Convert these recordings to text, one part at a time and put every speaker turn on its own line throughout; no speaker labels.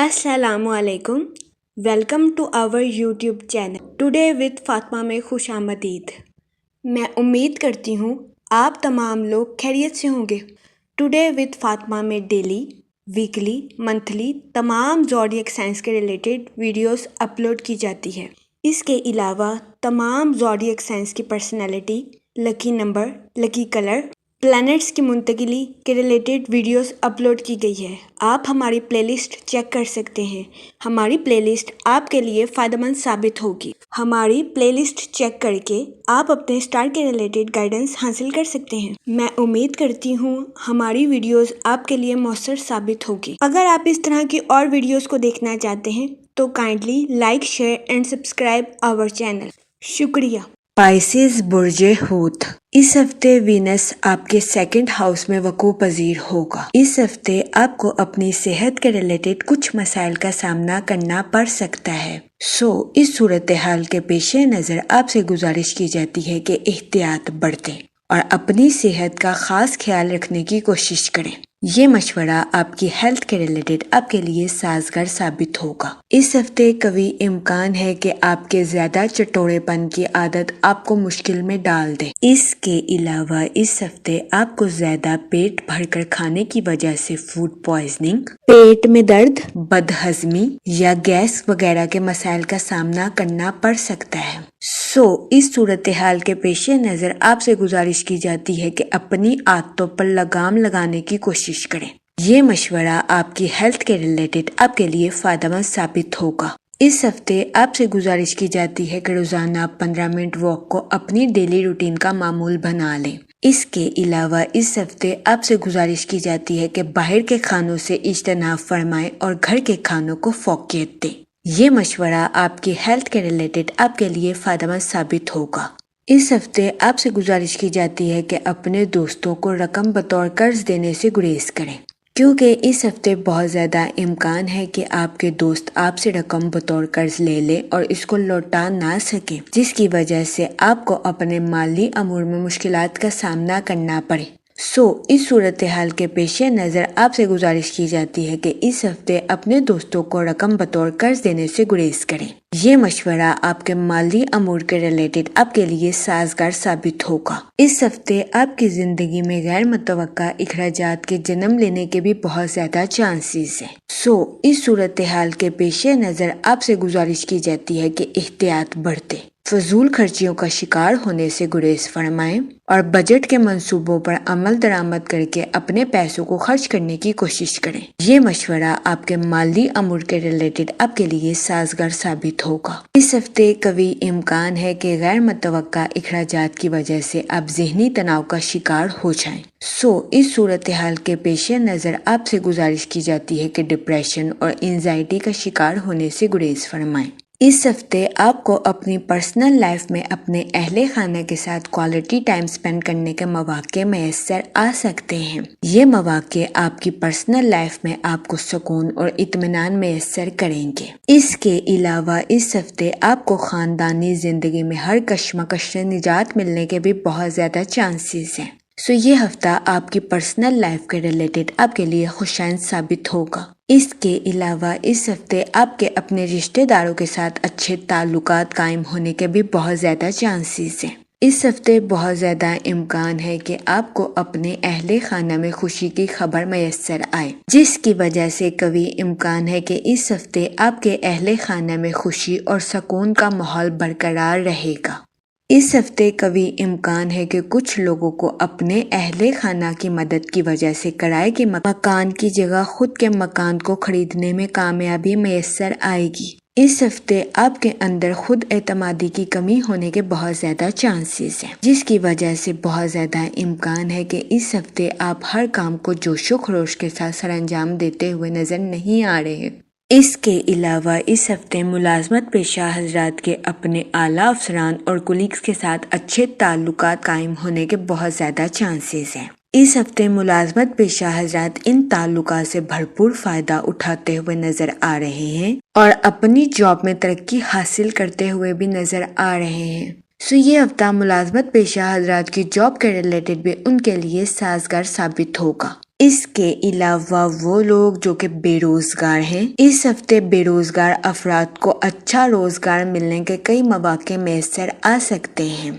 السلام علیکم، welcome to our YouTube channel today with Fatima میں خوش آمدید۔ میں امید کرتی ہوں آپ تمام لوگ خیریت سے ہوں گے۔ ٹوڈے وتھ فاطمہ میں ڈیلی، ویکلی، منتھلی تمام زوڈیک سائنس کے ریلیٹڈ ویڈیوز اپلوڈ کی جاتی ہے۔ اس کے علاوہ تمام زوڈیک سائنس کی پرسنالٹی، لکی نمبر، لکی کلر، پلانٹس کی منتقلی کے ریلیٹڈ ویڈیوز اپلوڈ کی گئی ہے۔ آپ ہماری پلے لسٹ چیک کر سکتے ہیں۔ ہماری پلے لسٹ آپ کے لیے فائدہ مند ثابت ہوگی۔ ہماری پلے لسٹ چیک کر کے آپ اپنے اسٹار کے ریلیٹڈ گائیڈنس حاصل کر سکتے ہیں۔ میں امید کرتی ہوں ہماری ویڈیوز آپ کے لیے مؤثر ثابت ہوگی۔ اگر آپ اس طرح کی اور ویڈیوز کو دیکھنا چاہتے ہیں تو kindly like, share and subscribe our channel. شکریہ۔
پائسز برج حوت، اس ہفتے وینس آپ کے سیکنڈ ہاؤس میں وقوع پذیر ہوگا۔ اس ہفتے آپ کو اپنی صحت کے ریلیٹڈ کچھ مسائل کا سامنا کرنا پڑ سکتا ہے۔ اس صورتحال کے پیش نظر آپ سے گزارش کی جاتی ہے کہ احتیاط برتیں اور اپنی صحت کا خاص خیال رکھنے کی کوشش کریں۔ یہ مشورہ آپ کی ہیلتھ کے ریلیٹڈ آپ کے لیے سازگار ثابت ہوگا۔ اس ہفتے قوی امکان ہے کہ آپ کے زیادہ چٹوڑے پن کی عادت آپ کو مشکل میں ڈال دے۔ اس کے علاوہ اس ہفتے آپ کو زیادہ پیٹ بھر کر کھانے کی وجہ سے فوڈ پوائزننگ، پیٹ میں درد، بد ہضمی یا گیس وغیرہ کے مسائل کا سامنا کرنا پڑ سکتا ہے۔ اس صورتحال کے پیش نظر آپ سے گزارش کی جاتی ہے کہ اپنی عادتوں پر لگام لگانے کی کوشش کریں۔ یہ مشورہ آپ کی ہیلتھ کے ریلیٹڈ آپ کے لیے فائدہ مند ثابت ہوگا۔ اس ہفتے آپ سے گزارش کی جاتی ہے کہ روزانہ 15 منٹ واک کو اپنی ڈیلی روٹین کا معمول بنا لیں۔ اس کے علاوہ اس ہفتے آپ سے گزارش کی جاتی ہے کہ باہر کے کھانوں سے اجتناب فرمائیں اور گھر کے کھانوں کو فوقیت دیں۔ یہ مشورہ آپ کی ہیلتھ کے ریلیٹڈ آپ کے لیے فائدہ مند ثابت ہوگا۔ اس ہفتے آپ سے گزارش کی جاتی ہے کہ اپنے دوستوں کو رقم بطور قرض دینے سے گریز کریں، کیونکہ اس ہفتے بہت زیادہ امکان ہے کہ آپ کے دوست آپ سے رقم بطور قرض لے لیں اور اس کو لوٹا نہ سکیں، جس کی وجہ سے آپ کو اپنے مالی امور میں مشکلات کا سامنا کرنا پڑے۔ اس صورتحال کے پیش نظر آپ سے گزارش کی جاتی ہے کہ اس ہفتے اپنے دوستوں کو رقم بطور قرض دینے سے گریز کریں۔ یہ مشورہ آپ کے مالی امور کے ریلیٹڈ آپ کے لیے سازگار ثابت ہوگا۔ اس ہفتے آپ کی زندگی میں غیر متوقع اخراجات کے جنم لینے کے بھی بہت زیادہ چانسز ہیں۔ اس صورتحال کے پیش نظر آپ سے گزارش کی جاتی ہے کہ احتیاط برتیں، فضول خرچیوں کا شکار ہونے سے گریز فرمائیں اور بجٹ کے منصوبوں پر عمل درآمد کر کے اپنے پیسوں کو خرچ کرنے کی کوشش کریں۔ یہ مشورہ آپ کے مالی امور کے ریلیٹڈ آپ کے لیے سازگار ثابت ہوگا۔ اس ہفتے قوی امکان ہے کہ غیر متوقع اخراجات کی وجہ سے آپ ذہنی تناؤ کا شکار ہو جائیں۔ اس صورتحال کے پیش نظر آپ سے گزارش کی جاتی ہے کہ ڈپریشن اور انزائٹی کا شکار ہونے سے گریز فرمائیں۔ اس ہفتے آپ کو اپنی پرسنل لائف میں اپنے اہل خانہ کے ساتھ کوالٹی ٹائم سپینڈ کرنے کے مواقع میسر آ سکتے ہیں۔ یہ مواقع آپ کی پرسنل لائف میں آپ کو سکون اور اطمینان میسر کریں گے۔ اس کے علاوہ اس ہفتے آپ کو خاندانی زندگی میں ہر کشمکش سے نجات ملنے کے بھی بہت زیادہ چانسز ہیں۔ یہ ہفتہ آپ کی پرسنل لائف کے ریلیٹڈ آپ کے لیے خوشائند ثابت ہوگا۔ اس کے علاوہ اس ہفتے آپ کے اپنے رشتہ داروں کے ساتھ اچھے تعلقات قائم ہونے کے بھی بہت زیادہ چانسز ہیں۔ اس ہفتے بہت زیادہ امکان ہے کہ آپ کو اپنے اہل خانہ میں خوشی کی خبر میسر آئے، جس کی وجہ سے قوی امکان ہے کہ اس ہفتے آپ کے اہل خانہ میں خوشی اور سکون کا ماحول برقرار رہے گا۔ اس ہفتے قوی امکان ہے کہ کچھ لوگوں کو اپنے اہل خانہ کی مدد کی وجہ سے کرائے کے مکان کی جگہ خود کے مکان کو خریدنے میں کامیابی میسر آئے گی۔ اس ہفتے آپ کے اندر خود اعتمادی کی کمی ہونے کے بہت زیادہ چانسز ہیں، جس کی وجہ سے بہت زیادہ امکان ہے کہ اس ہفتے آپ ہر کام کو جوش و خروش کے ساتھ سر انجام دیتے ہوئے نظر نہیں آ رہے۔ اس کے علاوہ اس ہفتے ملازمت پیشہ حضرات کے اپنے اعلیٰ افسران اور کولیگز کے ساتھ اچھے تعلقات قائم ہونے کے بہت زیادہ چانسز ہیں۔ اس ہفتے ملازمت پیشہ حضرات ان تعلقات سے بھرپور فائدہ اٹھاتے ہوئے نظر آ رہے ہیں اور اپنی جاب میں ترقی حاصل کرتے ہوئے بھی نظر آ رہے ہیں۔ یہ ہفتہ ملازمت پیشہ حضرات کی جاب کے ریلیٹڈ بھی ان کے لیے سازگار ثابت ہوگا۔ اس کے علاوہ وہ لوگ جو کہ بے روزگار ہیں، اس ہفتے بے روزگار افراد کو اچھا روزگار ملنے کے کئی مواقع میسر آ سکتے ہیں۔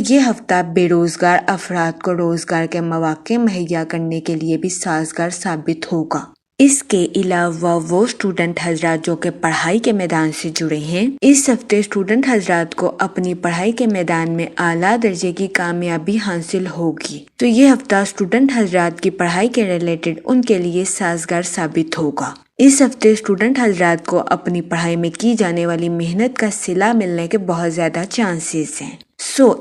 یہ ہفتہ بے روزگار افراد کو روزگار کے مواقع مہیا کرنے کے لیے بھی سازگار ثابت ہوگا۔ اس کے علاوہ وہ اسٹوڈنٹ حضرات جو کہ پڑھائی کے میدان سے جڑے ہیں، اس ہفتے اسٹوڈنٹ حضرات کو اپنی پڑھائی کے میدان میں اعلیٰ درجے کی کامیابی حاصل ہوگی۔ یہ ہفتہ اسٹوڈنٹ حضرات کی پڑھائی کے ریلیٹڈ ان کے لیے سازگار ثابت ہوگا۔ اس ہفتے اسٹوڈنٹ حضرات کو اپنی پڑھائی میں کی جانے والی محنت کا صلہ ملنے کے بہت زیادہ چانسز ہیں۔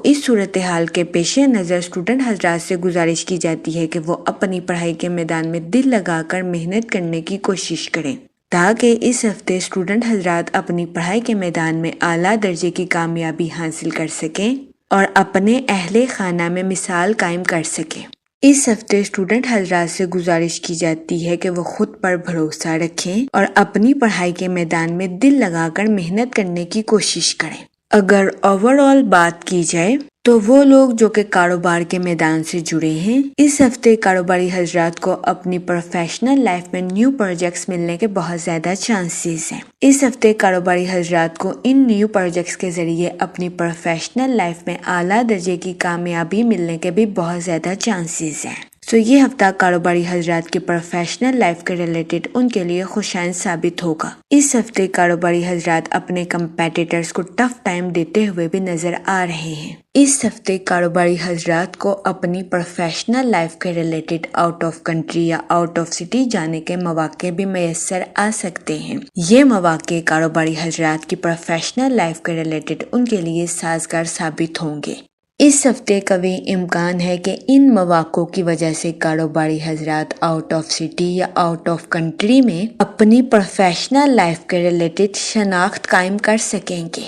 اس صورتحال کے پیش نظر اسٹوڈنٹ حضرات سے گزارش کی جاتی ہے کہ وہ اپنی پڑھائی کے میدان میں دل لگا کر محنت کرنے کی کوشش کریں تاکہ اس ہفتے اسٹوڈنٹ حضرات اپنی پڑھائی کے میدان میں اعلیٰ درجے کی کامیابی حاصل کر سکیں اور اپنے اہل خانہ میں مثال قائم کر سکیں۔ اس ہفتے اسٹوڈنٹ حضرات سے گزارش کی جاتی ہے کہ وہ خود پر بھروسہ رکھیں اور اپنی پڑھائی کے میدان میں دل لگا کر محنت کرنے کی کوشش کریں۔ اگر اوورآل بات کی جائے تو وہ لوگ جو کہ کاروبار کے میدان سے جڑے ہیں، اس ہفتے کاروباری حضرات کو اپنی پروفیشنل لائف میں نیو پروجیکٹس ملنے کے بہت زیادہ چانسز ہیں۔ اس ہفتے کاروباری حضرات کو ان نیو پروجیکٹس کے ذریعے اپنی پروفیشنل لائف میں اعلیٰ درجے کی کامیابی ملنے کے بھی بہت زیادہ چانسز ہیں۔ یہ ہفتہ کاروباری حضرات کی پروفیشنل لائف کے ریلیٹڈ ان کے لیے خوشائن ثابت ہوگا۔ اس ہفتے کاروباری حضرات اپنے کمپیٹیٹرز کو ٹف ٹائم دیتے ہوئے بھی نظر آ رہے ہیں۔ اس ہفتے کاروباری حضرات کو اپنی پروفیشنل لائف کے ریلیٹڈ آؤٹ آف کنٹری یا آؤٹ آف سٹی جانے کے مواقع بھی میسر آ سکتے ہیں۔ یہ مواقع کاروباری حضرات کی پروفیشنل لائف کے ریلیٹڈ ان کے لیے سازگار ثابت ہوں گے۔ اس ہفتے قوی امکان ہے کہ ان مواقعوں کی وجہ سے کاروباری حضرات آؤٹ آف سٹی یا آؤٹ آف کنٹری میں اپنی پروفیشنل لائف کے ریلیٹڈ شناخت قائم کر سکیں گے۔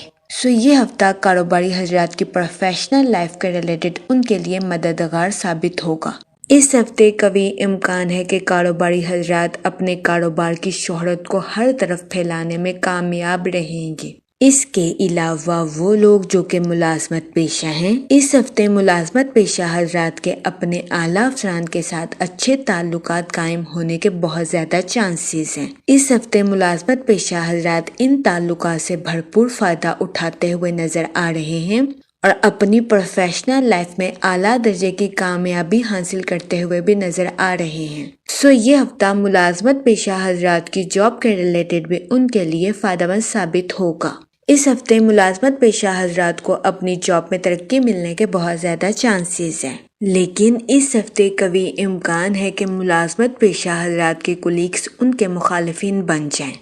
یہ ہفتہ کاروباری حضرات کی پروفیشنل لائف کے ریلیٹڈ ان کے لیے مددگار ثابت ہوگا۔ اس ہفتے قوی امکان ہے کہ کاروباری حضرات اپنے کاروبار کی شہرت کو ہر طرف پھیلانے میں کامیاب رہیں گے۔ اس کے علاوہ وہ لوگ جو کہ ملازمت پیشہ ہیں، اس ہفتے ملازمت پیشہ حضرات کے اپنے اعلیٰ افسران کے ساتھ اچھے تعلقات قائم ہونے کے بہت زیادہ چانسز ہیں۔ اس ہفتے ملازمت پیشہ حضرات ان تعلقات سے بھرپور فائدہ اٹھاتے ہوئے نظر آ رہے ہیں اور اپنی پروفیشنل لائف میں اعلیٰ درجے کی کامیابی حاصل کرتے ہوئے بھی نظر آ رہے ہیں۔ یہ ہفتہ ملازمت پیشہ حضرات کی جاب کے ریلیٹڈ بھی ان کے لیے فائدہ مند ثابت ہوگا۔ اس ہفتے ملازمت پیشہ حضرات کو اپنی جاب میں ترقی ملنے کے بہت زیادہ چانسز ہیں، لیکن اس ہفتے قوی امکان ہے کہ ملازمت پیشہ حضرات کے کولیگز ان کے مخالفین بن جائیں۔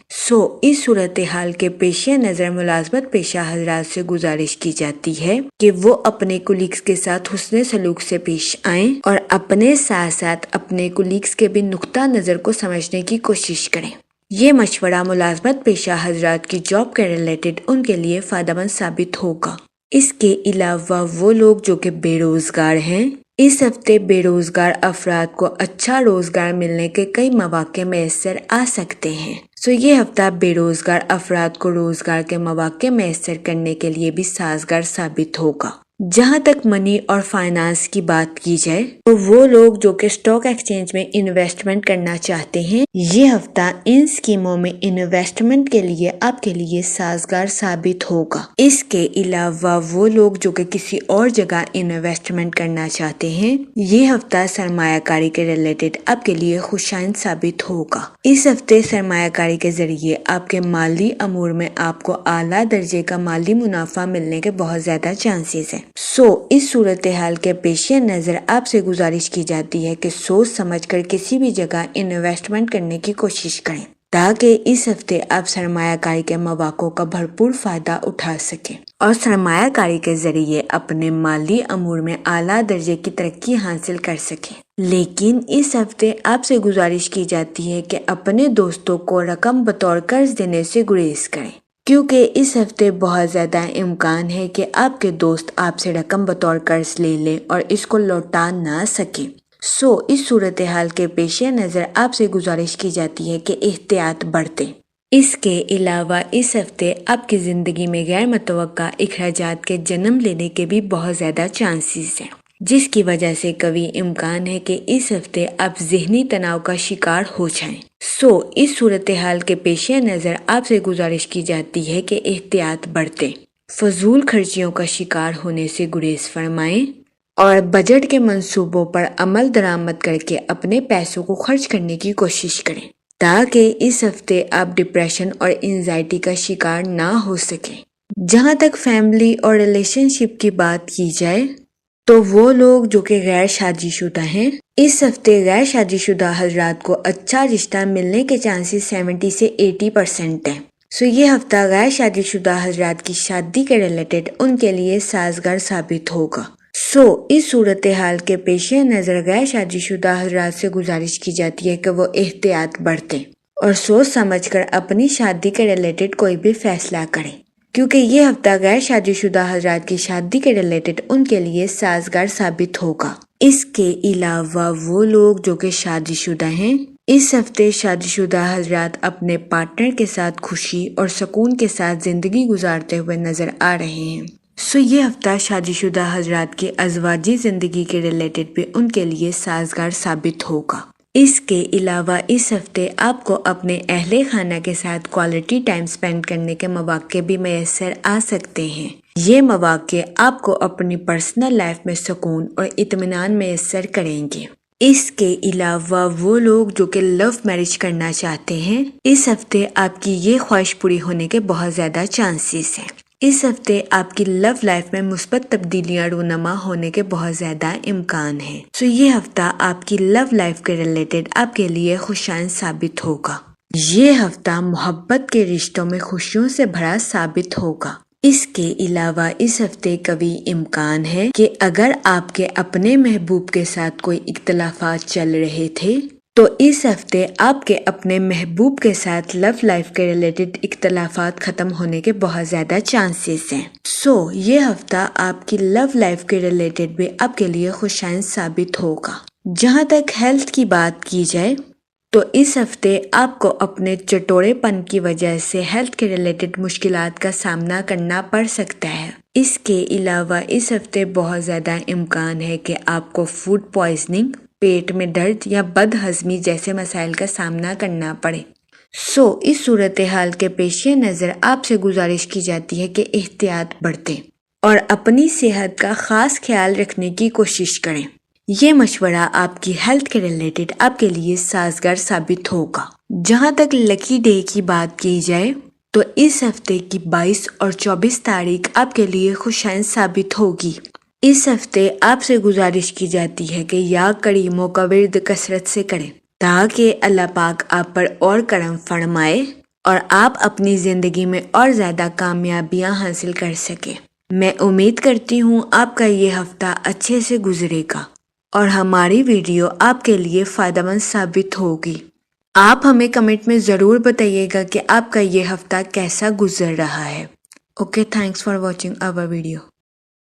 اس صورتحال کے پیش نظر ملازمت پیشہ حضرات سے گزارش کی جاتی ہے کہ وہ اپنے کولیگز کے ساتھ حسن سلوک سے پیش آئیں اور اپنے ساتھ ساتھ اپنے کولیگز کے بھی نقطہ نظر کو سمجھنے کی کوشش کریں۔ یہ مشورہ ملازمت پیشہ حضرات کی جاب کے ریلیٹڈ ان کے لیے فائدہ مند ثابت ہوگا۔ اس کے علاوہ وہ لوگ جو کہ بے روزگار ہیں، اس ہفتے بے روزگار افراد کو اچھا روزگار ملنے کے کئی مواقع میسر آ سکتے ہیں۔ یہ ہفتہ بے روزگار افراد کو روزگار کے مواقع میسر کرنے کے لیے بھی سازگار ثابت ہوگا۔ جہاں تک منی اور فائنانس کی بات کی جائے تو وہ لوگ جو کہ اسٹاک ایکسچینج میں انویسٹمنٹ کرنا چاہتے ہیں، یہ ہفتہ ان اسکیموں میں انویسٹمنٹ کے لیے آپ کے لیے سازگار ثابت ہوگا۔ اس کے علاوہ وہ لوگ جو کہ کسی اور جگہ انویسٹمنٹ کرنا چاہتے ہیں، یہ ہفتہ سرمایہ کاری کے ریلیٹڈ آپ کے لیے خوشائن ثابت ہوگا۔ اس ہفتے سرمایہ کاری کے ذریعے آپ کے مالی امور میں آپ کو اعلیٰ درجے کا مالی منافع ملنے کے بہت زیادہ چانسز ہیں۔ اس صورتحال کے پیش نظر آپ سے گزارش کی جاتی ہے کہ سوچ سمجھ کر کسی بھی جگہ انویسٹمنٹ کرنے کی کوشش کریں تاکہ اس ہفتے آپ سرمایہ کاری کے مواقع کا بھرپور فائدہ اٹھا سکیں اور سرمایہ کاری کے ذریعے اپنے مالی امور میں اعلیٰ درجے کی ترقی حاصل کر سکیں۔ لیکن اس ہفتے آپ سے گزارش کی جاتی ہے کہ اپنے دوستوں کو رقم بطور قرض دینے سے گریز کریں، کیونکہ اس ہفتے بہت زیادہ امکان ہے کہ آپ کے دوست آپ سے رقم بطور قرض لے لیں اور اس کو لوٹا نہ سکیں۔ اس صورتحال کے پیش نظر آپ سے گزارش کی جاتی ہے کہ احتیاط برتیں۔ اس کے علاوہ اس ہفتے آپ کی زندگی میں غیر متوقع اخراجات کے جنم لینے کے بھی بہت زیادہ چانسز ہیں۔ جس کی وجہ سے قوی امکان ہے کہ اس ہفتے آپ ذہنی تناؤ کا شکار ہو جائیں۔ اس صورتحال کے پیش نظر آپ سے گزارش کی جاتی ہے کہ احتیاط برتیں، فضول خرچیوں کا شکار ہونے سے گریز فرمائیں اور بجٹ کے منصوبوں پر عمل درآمد کر کے اپنے پیسوں کو خرچ کرنے کی کوشش کریں تاکہ اس ہفتے آپ ڈپریشن اور انزائٹی کا شکار نہ ہو سکیں۔ جہاں تک فیملی اور ریلیشن شپ کی بات کی جائے تو وہ لوگ جو کہ غیر شادی شدہ ہیں، اس ہفتے غیر شادی شدہ حضرات کو اچھا رشتہ ملنے کے چانسز 70 سے 80% ہیں۔ یہ ہفتہ غیر شادی شدہ حضرات کی شادی کے ریلیٹڈ ان کے لیے سازگار ثابت ہوگا۔ اس صورتحال کے پیش نظر غیر شادی شدہ حضرات سے گزارش کی جاتی ہے کہ وہ احتیاط برتیں اور سوچ سمجھ کر اپنی شادی کے ریلیٹڈ کوئی بھی فیصلہ کریں، کیونکہ یہ ہفتہ غیر شادی شدہ حضرات کی شادی کے ریلیٹڈ ان کے لیے سازگار ثابت ہوگا۔ اس کے علاوہ وہ لوگ جو کہ شادی شدہ ہیں، اس ہفتے شادی شدہ حضرات اپنے پارٹنر کے ساتھ خوشی اور سکون کے ساتھ زندگی گزارتے ہوئے نظر آ رہے ہیں۔ یہ ہفتہ شادی شدہ حضرات کی ازواجی زندگی کے ریلیٹڈ بھی ان کے لیے سازگار ثابت ہوگا۔ اس کے علاوہ اس ہفتے آپ کو اپنے اہل خانہ کے ساتھ کوالٹی ٹائم سپینڈ کرنے کے مواقع بھی میسر آ سکتے ہیں۔ یہ مواقع آپ کو اپنی پرسنل لائف میں سکون اور اطمینان میسر کریں گے۔ اس کے علاوہ وہ لوگ جو کہ لو میرج کرنا چاہتے ہیں، اس ہفتے آپ کی یہ خواہش پوری ہونے کے بہت زیادہ چانسز ہیں۔ اس ہفتے آپ کی لو لائف میں مثبت تبدیلیاں رونما ہونے کے بہت زیادہ امکان ہیں۔ یہ ہفتہ آپ کی لو لائف کے ریلیٹڈ آپ کے لیے خوشائن ثابت ہوگا۔ یہ ہفتہ محبت کے رشتوں میں خوشیوں سے بھرا ثابت ہوگا۔ اس کے علاوہ اس ہفتے قوی امکان ہے کہ اگر آپ کے اپنے محبوب کے ساتھ کوئی اختلافات چل رہے تھے تو اس ہفتے آپ کے اپنے محبوب کے ساتھ لو لائف کے ریلیٹڈ اختلافات ختم ہونے کے بہت زیادہ چانسز ہیں۔ یہ ہفتہ آپ کی لو لائف کے ریلیٹڈ بھی آپ کے لیے خوشائن ثابت ہوگا۔ جہاں تک ہیلتھ کی بات کی جائے تو اس ہفتے آپ کو اپنے چٹورے پن کی وجہ سے ہیلتھ کے ریلیٹڈ مشکلات کا سامنا کرنا پڑ سکتا ہے۔ اس کے علاوہ اس ہفتے بہت زیادہ امکان ہے کہ آپ کو فوڈ پوائزننگ، پیٹ میں درد یا بد ہضمی جیسے مسائل کا سامنا کرنا پڑے۔ اس صورتحال کے پیش نظر آپ سے گزارش کی جاتی ہے کہ احتیاط برتیں اور اپنی صحت کا خاص خیال رکھنے کی کوشش کریں۔ یہ مشورہ آپ کی ہیلتھ کے ریلیٹڈ آپ کے لیے سازگار ثابت ہوگا۔ جہاں تک لکی ڈے کی بات کی جائے تو اس ہفتے کی 22 اور 24 تاریخ آپ کے لیے خوشائن ثابت ہوگی۔ اس ہفتے آپ سے گزارش کی جاتی ہے کہ یا کریموں کا ورد کثرت سے کریں تاکہ اللہ پاک آپ پر اور کرم فرمائے اور آپ اپنی زندگی میں اور زیادہ کامیابیاں حاصل کر سکیں۔ میں امید کرتی ہوں آپ کا یہ ہفتہ اچھے سے گزرے گا اور ہماری ویڈیو آپ کے لیے فائدہ مند ثابت ہوگی۔ آپ ہمیں کمنٹ میں ضرور بتائیے گا کہ آپ کا یہ ہفتہ کیسا گزر رہا ہے۔ Okay, thanks for watching our video.